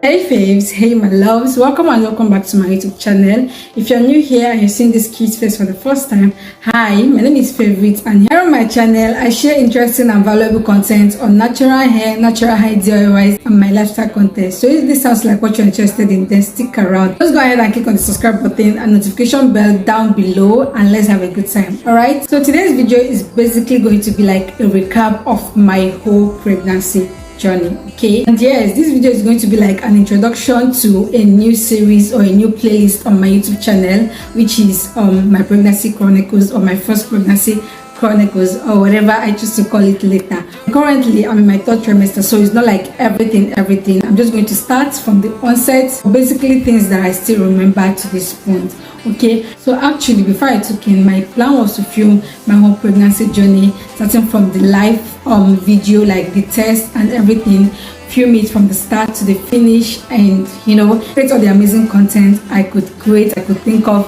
Hey Faves, hey my loves, welcome and welcome back to my YouTube channel. If you're new here and you're seeing this cute face for the first time, hi, my name is Favorite, and here on my channel I share interesting and valuable content on natural hair, natural hair DIYs and my lifestyle content. So if this sounds like what you're interested in, then stick around. Just go ahead and click on the subscribe button and notification bell down below and let's have a good time. Alright, so today's video is basically going to be like a recap of my whole pregnancy journey. Okay, and yes, this video is going to be like an introduction to a new series or a new playlist on my YouTube channel, which is my pregnancy chronicles or my first pregnancy chronicles or whatever I choose to call it later. Currently I'm in my third trimester, so it's not like everything. I'm just going to start from the onset, basically things that I still remember to this point. Okay, so actually before I took in, my plan was to film my whole pregnancy journey, starting from the live video, like the test and everything, film it from the start to the finish, and you know, create all the amazing content I could think of.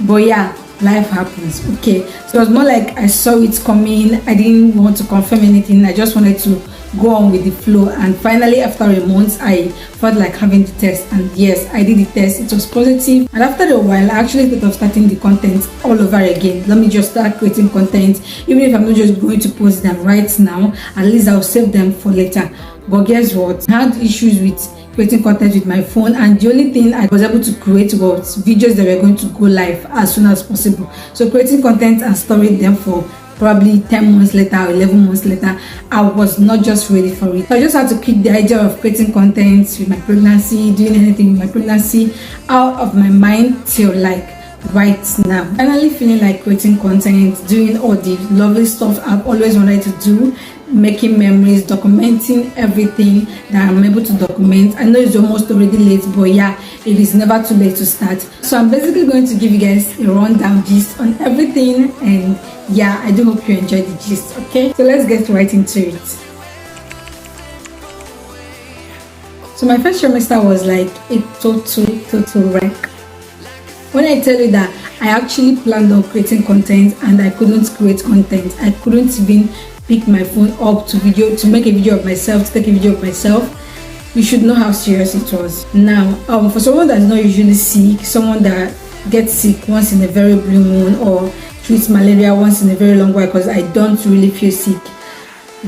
But yeah, life happens. Okay, so it was more like I saw it coming. I didn't want to confirm anything, I just wanted to go on with the flow, and finally after a month I felt like having the test, and yes, I did the test. It was positive, and after a while I actually thought of starting the content all over again. Let me just start creating content, even if I'm not just going to post them right now, at least I'll save them for later. But guess what, I had issues with creating content with my phone, and the only thing I was able to create was videos that were going to go live as soon as possible. So creating content and storing them for probably 10 months later or 11 months later, I was not just ready for it. So I just had to keep the idea of creating content with my pregnancy, doing anything with my pregnancy, out of my mind till like right now. Finally feeling like creating content, doing all the lovely stuff I've always wanted to do, making memories, documenting everything that I'm able to document. I know it's almost already late, but yeah, it is never too late to start. So I'm basically going to give you guys a rundown gist on everything, and yeah, I do hope you enjoy the gist. Okay, so let's get right into it. So my first trimester was like a total wreck. When I tell you that I actually planned on creating content and I couldn't create content, I couldn't even pick my phone up to make a video of myself, to take a video of myself, you should know how serious it was. Now, for someone that's not usually sick, someone that gets sick once in a very blue moon or treats malaria once in a very long while, because I don't really feel sick.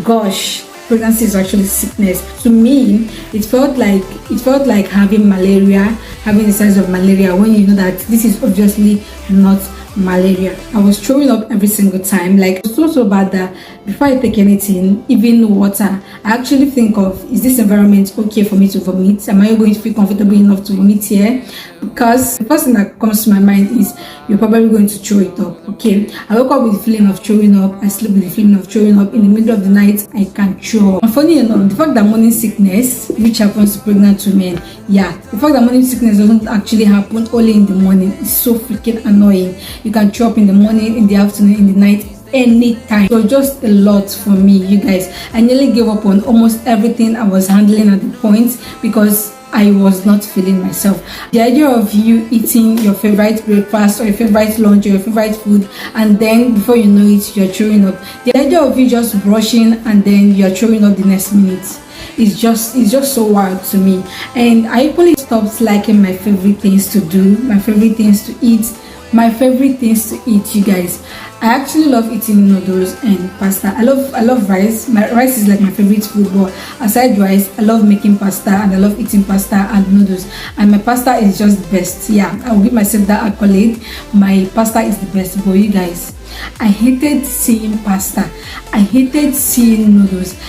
Gosh, pregnancy is actually sickness. To me, it felt like having malaria, having the signs of malaria, when you know that this is obviously not malaria. I was throwing up every single time. Like, it was so bad that before I take anything, even water, I actually think of, is this environment okay for me to vomit? Am I going to feel comfortable enough to vomit here? Because the first thing that comes to my mind is you're probably going to throw it up. Okay, I woke up with the feeling of throwing up, I sleep with the feeling of throwing up. In the middle of the night, I can throw up. And funny enough, the fact that morning sickness, which happens to pregnant women, yeah, the fact that morning sickness doesn't actually happen only in the morning is so freaking annoying. You can throw up in the morning, in the afternoon, in the night, anytime. So just a lot for me, you guys. I nearly gave up on almost everything I was handling at the point because I was not feeling myself. The idea of you eating your favorite breakfast or your favorite lunch or your favorite food, and then before you know it, you're throwing up. The idea of you just brushing and then you're throwing up the next minute, it's just so wild to me. And I equally stopped liking my favorite things to do, my favorite things to eat, you guys. I actually love eating noodles and pasta. I love rice. My rice is like my favorite food, but aside rice, I love making pasta and I love eating pasta and noodles, and my pasta is just the best. Yeah, I'll give myself that accolade. My pasta is the best. But you guys, I hated seeing pasta, I hated seeing noodles.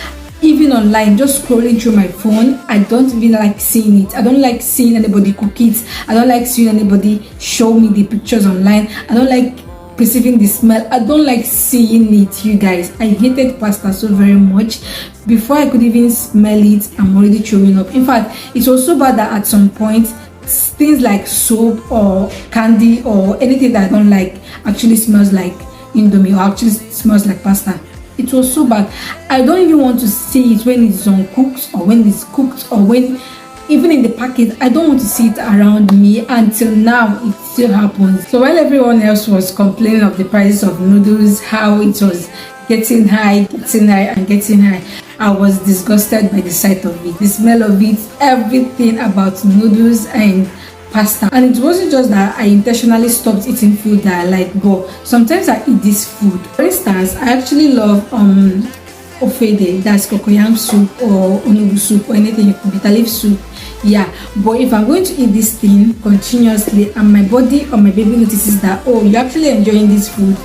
Even online, just scrolling through my phone, I don't even like seeing it. I don't like seeing anybody cook it. I don't like seeing anybody show me the pictures online. I don't like perceiving the smell. I don't like seeing it, you guys. I hated pasta so very much. Before I could even smell it, I'm already throwing up. In fact, it was so bad that at some point, things like soap or candy or anything that I don't like actually smells like Indomie or actually smells like pasta. It was so bad. I don't even want to see it when it's uncooked or when it's cooked or when even in the packet. I don't want to see it around me. Until now, it still happens. So while everyone else was complaining of the prices of noodles, how it was getting high, I was disgusted by the sight of it, the smell of it, everything about noodles and pasta. And it wasn't just that I intentionally stopped eating food that I like, but sometimes I eat this food. For instance, I actually love ofede, that's cocoyam soup or onubu soup or anything, bitter leaf soup. Yeah, but if I'm going to eat this thing continuously and my body or my baby notices that, oh, you're actually enjoying this food,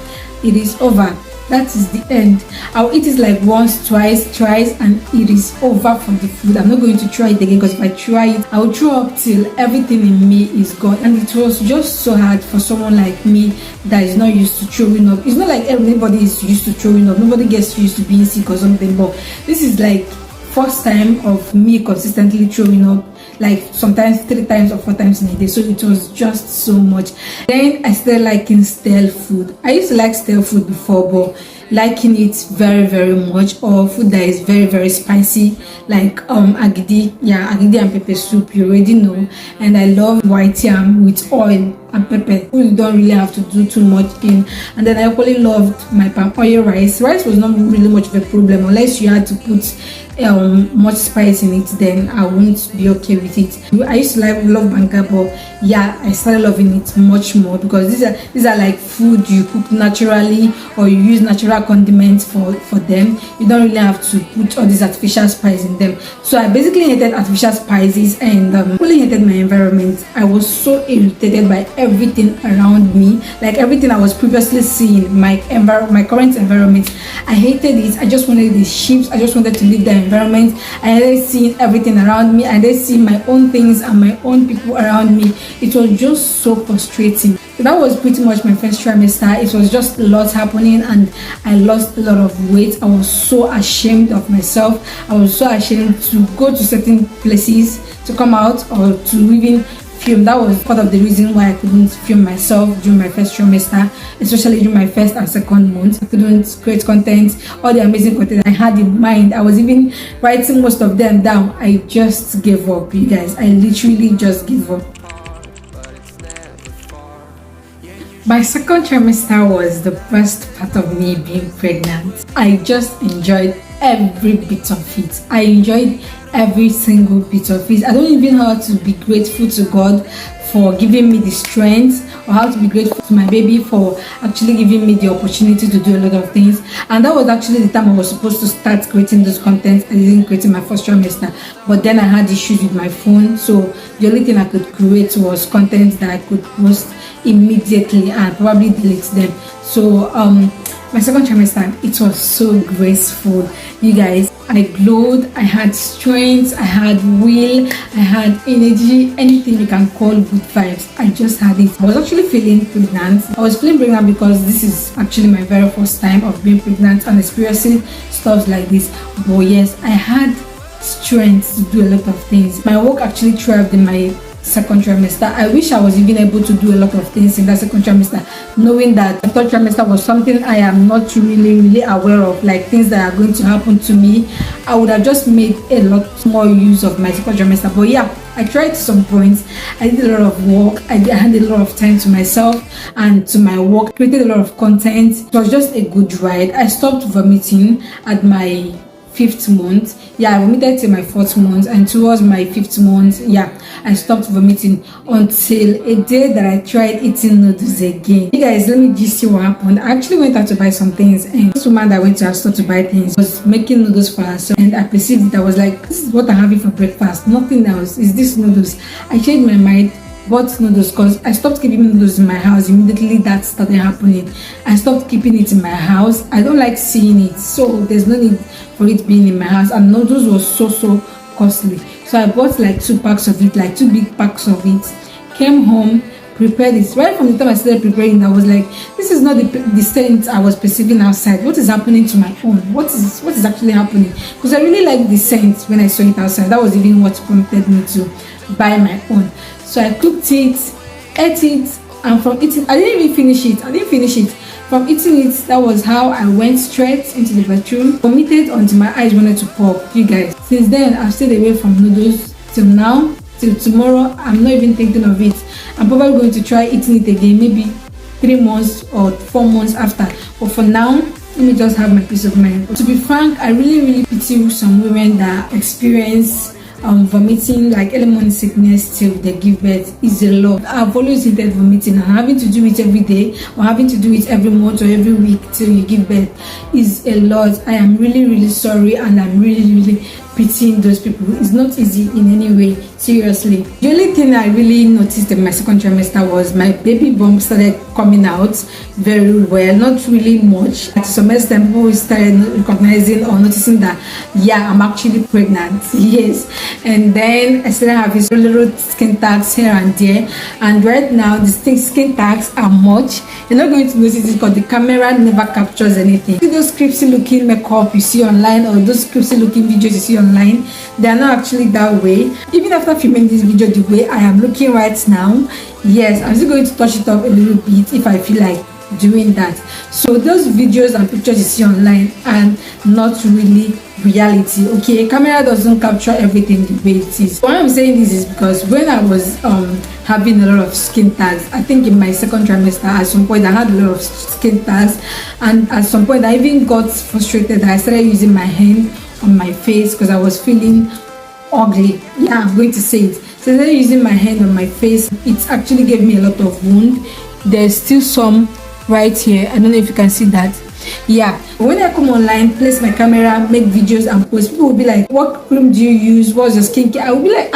it is over. That is the end. I'll eat it like once, twice, thrice, and it is over for the food. I'm not going to try it again, because if I try it, I'll throw up till everything in me is gone. And it was just so hard for someone like me that is not used to throwing up. It's not like everybody is used to throwing up. Nobody gets used to being sick or something, but this is like first time of me consistently throwing up, like sometimes 3 times or 4 times in a day. So it was just so much. Then I started liking stale food. I used to like stale food before, but liking it very, very much, or food that is very, very spicy, like agidi. Yeah, agidi and pepper soup, you already know. And I love white yam with oil and pepper. You don't really have to do too much in. And then I equally loved my palm oil rice. Rice was not really much of a problem, unless you had to put much spice in it, then I won't be okay with it. I used to love banga, but yeah, I started loving it much more, because these are like food you cook naturally, or you use natural condiments for them. You don't really have to put all these artificial spices in them. So I basically hated artificial spices and really hated my environment. I was so irritated by everything around me, like everything I was previously seeing, my current environment. I hated it. I just wanted the ships. I just wanted to live the environment. I hated seeing everything around me. I hated seeing my own things and my own people around me. It was just so frustrating. So that was pretty much my first trimester. It was just a lot happening, and I lost a lot of weight. I was so ashamed of myself. I was so ashamed to go to certain places to come out or to even film. That was part of the reason why I couldn't film myself during my first trimester, especially during my first and second month. I couldn't create content, all the amazing content I had in mind. I was even writing most of them down. I just gave up, you guys. I literally just gave up. My second trimester was the best part of me being pregnant. I just enjoyed every bit of it. I enjoyed every single bit of it. I don't even know how to be grateful to God for giving me the strength, or how to be grateful to my baby for actually giving me the opportunity to do a lot of things. And that was actually the time I was supposed to start creating those contents. I didn't create in my first trimester, but then I had issues with my phone, so the only thing I could create was content that I could post immediately and probably delete them. So my second trimester, it was so graceful, you guys. I glowed, I had strength, I had will, I had energy, anything you can call good vibes. I just had it. I was actually feeling pregnant. I was feeling pregnant because this is actually my very first time of being pregnant and experiencing stuff like this. But yes, I had strength to do a lot of things. My work actually thrived in my second trimester. I wish I was even able to do a lot of things in that second trimester, knowing that the third trimester was something I am not really aware of, like things that are going to happen to me. I would have just made a lot more use of my second trimester. But yeah, I tried to some points. I did a lot of work. I had a lot of time to myself and to my work, created a lot of content. It was just a good ride. I stopped vomiting at my 5th month. Yeah, I vomited till my 4th month, and towards my 5th month, yeah, I stopped vomiting until a day that I tried eating noodles again. You guys, let me just see what happened. I actually went out to buy some things, and this woman that went to our store to buy things was making noodles for herself, and I perceived it. I was like, this is what I'm having for breakfast, nothing else. Is this noodles? I changed my mind, bought noodles, because I stopped keeping noodles in my house. Immediately that started happening, I stopped keeping it in my house. I don't like seeing it, so there's no need for it being in my house. And noodles was so costly, so I bought like 2 packs of it, like 2 big packs of it. Came home, prepared it. Right from the time I started preparing, I was like, this is not the scent I was perceiving outside. What is happening to my own? What is actually happening? Because I really liked the scent when I saw it outside. That was even what prompted me to buy my own. So I cooked it, ate it, and from eating, I didn't even finish it. From eating it, that was how I went straight into the bathroom, vomited until my eyes wanted to pop, you guys. Since then, I've stayed away from noodles till now, till tomorrow. I'm not even thinking of it. I'm probably going to try eating it again, maybe 3 months or 4 months after. But for now, let me just have my peace of mind. To be frank, I really pity some women that experience vomiting, like early morning sickness till they give birth. Is a lot. I've always hated vomiting, and having to do it every day or having to do it every month or every week till you give birth is a lot. I am really sorry, and I'm really pitying those people. It's not easy in any way, seriously. The only thing I really noticed in my second trimester was my baby bump started coming out very well, not really much. At some extent, people started recognizing or noticing that, yeah, I'm actually pregnant. Yes. And then I started having little skin tags here and there, and right now the skin tags are much. You're not going to notice it because the camera never captures anything. See those scripty looking makeup you see online, or those scripty looking videos you see online, they are not actually that way. Even after filming this video the way I am looking right now, yes, I'm still going to touch it up a little bit if I feel like doing that. So those videos and pictures you see online are not really reality. Okay, camera doesn't capture everything the way it is. Why I'm saying this is because when I was having a lot of skin tags, I think in my second trimester, at some point I had a lot of skin tags, and at some point I even got frustrated. I started using my hand on my face because I was feeling ugly. Yeah, I'm going to say it. So I started using my hand on my face. It actually gave me a lot of wound. There's still some right here. I don't know if you can see that. Yeah, when I come online, place my camera, make videos and post, people will be like, what cream do you use? What's your skincare? I will be like,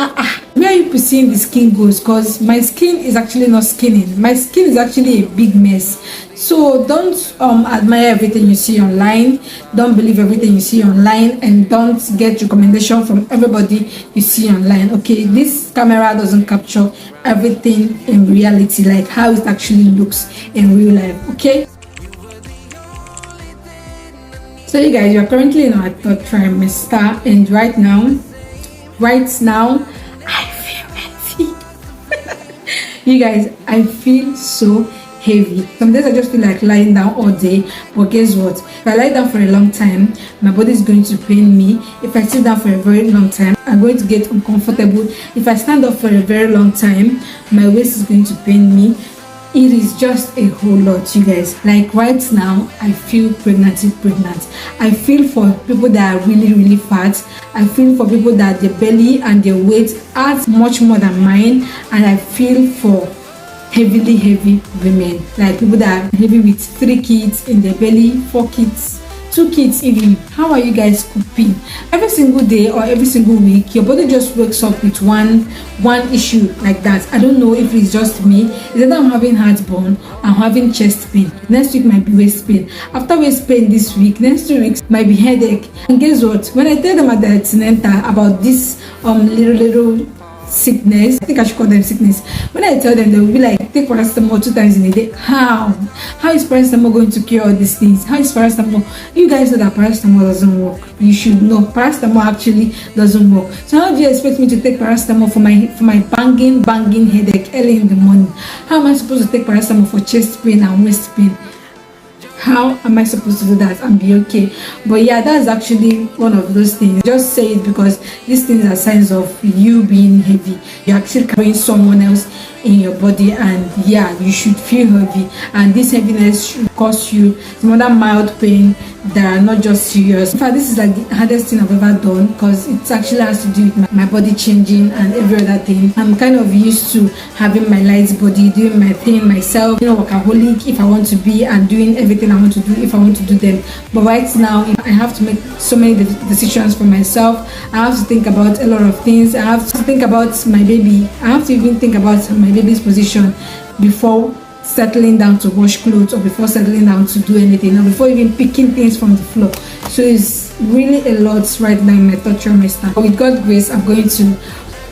where are you perceiving the skin goes? Because my skin is actually not skinning. My skin is actually a big mess. So don't admire everything you see online, don't believe everything you see online, and don't get recommendation from everybody you see online. Okay, this camera doesn't capture everything in reality, like how it actually looks in real life. Okay, so you guys, you're currently in our third trimester, and right now I feel heavy. You guys, I feel so heavy. Some days I just feel like lying down all day, but guess what? If I lie down for a long time, my body is going to pain me. If I sit down for a very long time, I'm going to get uncomfortable. If I stand up for a very long time, my waist is going to pain me. It is just a whole lot, you guys. Like right now, I feel pregnant. I feel for people that are really fat. I feel for people that their belly and their weight adds much more than mine, and I feel for heavy women, like people that are heavy with 3 kids in their belly, 4 kids, 2 kids even. How are you guys coping? Every single day or every single week, your body just wakes up with one issue like that. I don't know if it's just me. It's either I'm having heartburn, I'm having chest pain. Next week might be waist pain. After waist pain this week, next 2 weeks might be headache. And guess what? When I tell them at the antenatal about this little sickness, I think I should call them sickness. When I tell them, they will be like, take paracetamol 2 times in a day. How is paracetamol going to cure all these things? How is paracetamol? You guys know that paracetamol doesn't work. You should know paracetamol actually doesn't work. So how do you expect me to take paracetamol for my banging headache early in the morning? How am I supposed to take paracetamol for chest pain and waist pain? How am I supposed to do that and be okay? But yeah, that's actually one of those things. Just say it because these things are signs of you being heavy. You're actually carrying someone else in your body, and yeah, you should feel heavy, and this heaviness should cause you some other mild pain that are not just serious. In fact, this is like the hardest thing I've ever done because it actually has to do with my body changing and every other thing. I'm kind of used to having my light body, doing my thing myself, workaholic if I want to be, and doing everything I want to do if I want to do them. But right now, I have to make so many decisions for myself. I have to think about a lot of things. I have to think about my baby. I have to even think about my baby's position before settling down to wash clothes, or before settling down to do anything, or before even picking things from the floor. So it's really a lot right now in my third trimester. But with God's grace, I'm going to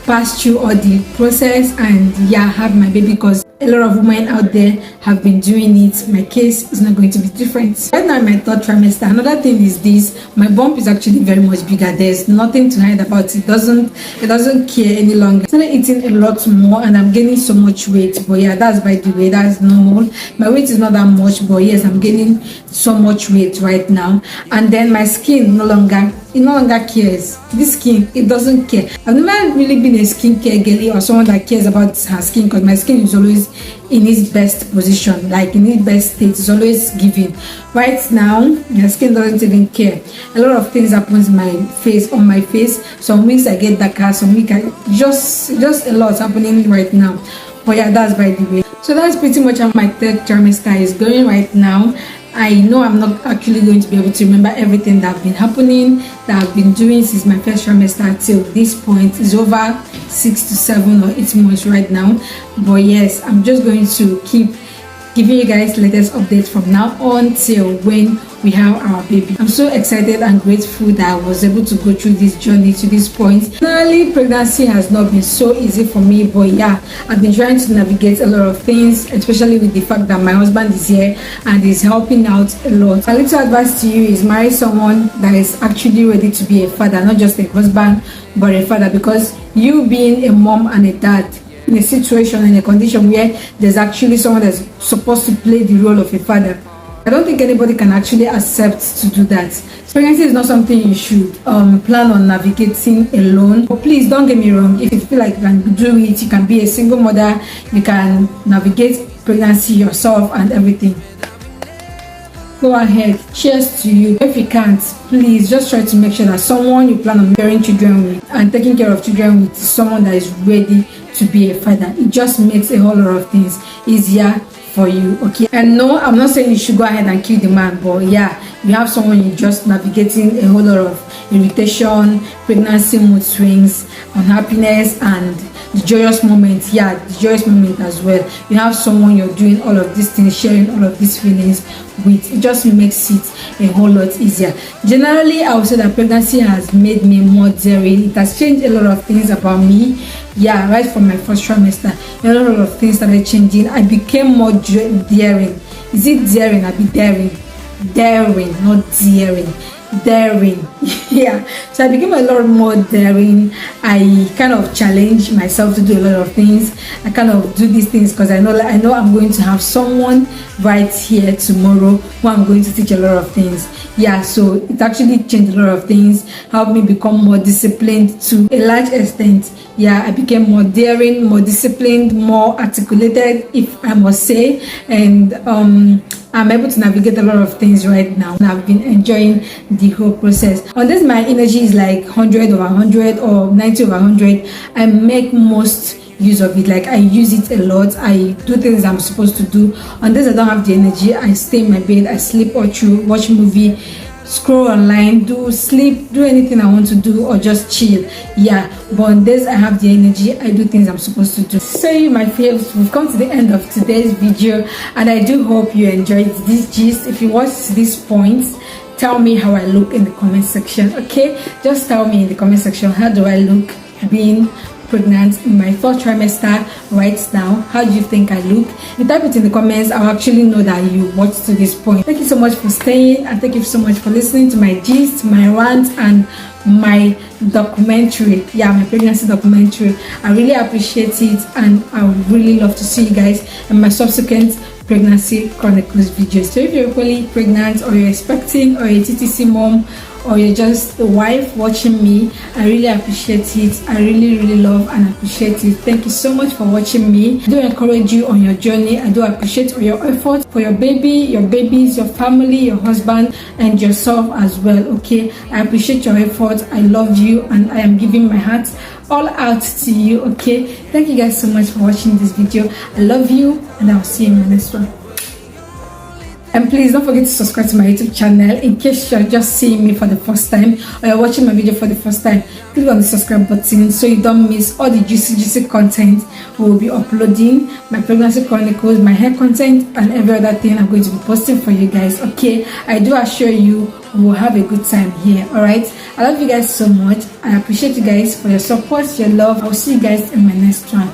pass through all the process and yeah, have my baby, because a lot of women out there have been doing it. My case is not going to be different. Right now in my third trimester, another thing is this: my bump is actually very much bigger. There's nothing to hide about it. It doesn't care any longer. I started eating a lot more and I'm gaining so much weight. But yeah, that's by the way, that's normal. My weight is not that much, but yes, I'm gaining so much weight right now. And then my skin no longer cares. This skin, it doesn't care. I've never really been a skincare girly or someone that cares about her skin, because my skin is always in its best position, like in its best state. It's always giving. Right now, your skin doesn't even care. A lot of things happens on my face. Some weeks I get darker, some weeks just a lot happening right now. But yeah, that's by the way. So that's pretty much how my third trimester is going right now. I know I'm not actually going to be able to remember everything that have been happening, that I've been doing since my first trimester till this point. It's over 6 to 7 or 8 months right now. But yes, I'm just going to keep giving you guys latest updates from now on till when we have our baby. I'm so excited and grateful that I was able to go through this journey to this point. Generally, pregnancy has not been so easy for me, but yeah, I've been trying to navigate a lot of things, especially with the fact that my husband is here and is helping out a lot. My little advice to you is marry someone that is actually ready to be a father, not just a husband but a father, because you being a mom and a dad in a situation, in a condition where there's actually someone that's supposed to play the role of a father, I don't think anybody can actually accept to do that. So pregnancy is not something you should plan on navigating alone. But please don't get me wrong, if you feel like you can do it, you can be a single mother, you can navigate pregnancy yourself and everything, go ahead. Cheers to you. If you can't, please just try to make sure that someone you plan on bearing children with and taking care of children with is someone that is ready to be a father. It just makes a whole lot of things easier for you, okay? And no, I'm not saying you should go ahead and kill the man, but yeah, you have someone you're just navigating a whole lot of irritation, pregnancy mood swings, unhappiness, and the joyous moment. Yeah, the joyous moment as well. You have someone you're doing all of these things, sharing all of these feelings with. It just makes it a whole lot easier. Generally, I would say that pregnancy has made me more daring. It has changed a lot of things about me. Yeah, right from my first trimester, a lot of things started changing. I became more daring. Is it daring? I be daring, not daring. Daring. Yeah, so I became a lot more daring. I kind of challenge myself to do a lot of things. I kind of do these things because I know I'm going to have someone right here tomorrow who I'm going to teach a lot of things. Yeah, so it actually changed a lot of things, helped me become more disciplined to a large extent. Yeah, I became more daring, more disciplined, more articulated, if I must say, and I'm able to navigate a lot of things right now. And I've been enjoying the whole process. On this, my energy is like 100 over 100 or 90 over 100. I make most use of it. Like, I use it a lot. I do things I'm supposed to do. On this, I don't have the energy. I stay in my bed. I sleep all through, watch movie, scroll online, do anything I want to do, or just chill. Yeah, but on this I have the energy. I do things I'm supposed to do. So you, my faves, we've come to the end of today's video, and I do hope you enjoyed this gist. If you watched to this point, tell me how I look in the comment section. Okay, just tell me in the comment section, how do I look being pregnant in my fourth trimester right now? How do you think I look? If you type it in the comments, I'll actually know that you watched to this point. Thank you so much for staying, and thank you so much for listening to my gist, my rant, and my documentary. Yeah, my pregnancy documentary. I really appreciate it, and I would really love to see you guys in my subsequent pregnancy chronicles videos. So if you're really pregnant, or you're expecting, or you're a TTC mom, or you're just a wife watching me, I really appreciate it. I really love and appreciate it. Thank you so much for watching me. I do encourage you on your journey. I do appreciate all your efforts for your baby, your babies, your family, your husband, and yourself as well. Okay, I appreciate your efforts. I love you, and I am giving my heart all out to you. Okay, thank you guys so much for watching this video. I love you, and I'll see you in my next one. And please don't forget to subscribe to my YouTube channel. In case you're just seeing me for the first time, or you're watching my video for the first time, click on the subscribe button so you don't miss all the juicy content we will be uploading. My pregnancy chronicles, my hair content, and every other thing I'm going to be posting for you guys. Okay, I do assure you we will have a good time here. All right, I love you guys so much. I appreciate you guys for your support, your love. I'll see you guys in my next one.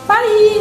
Bye.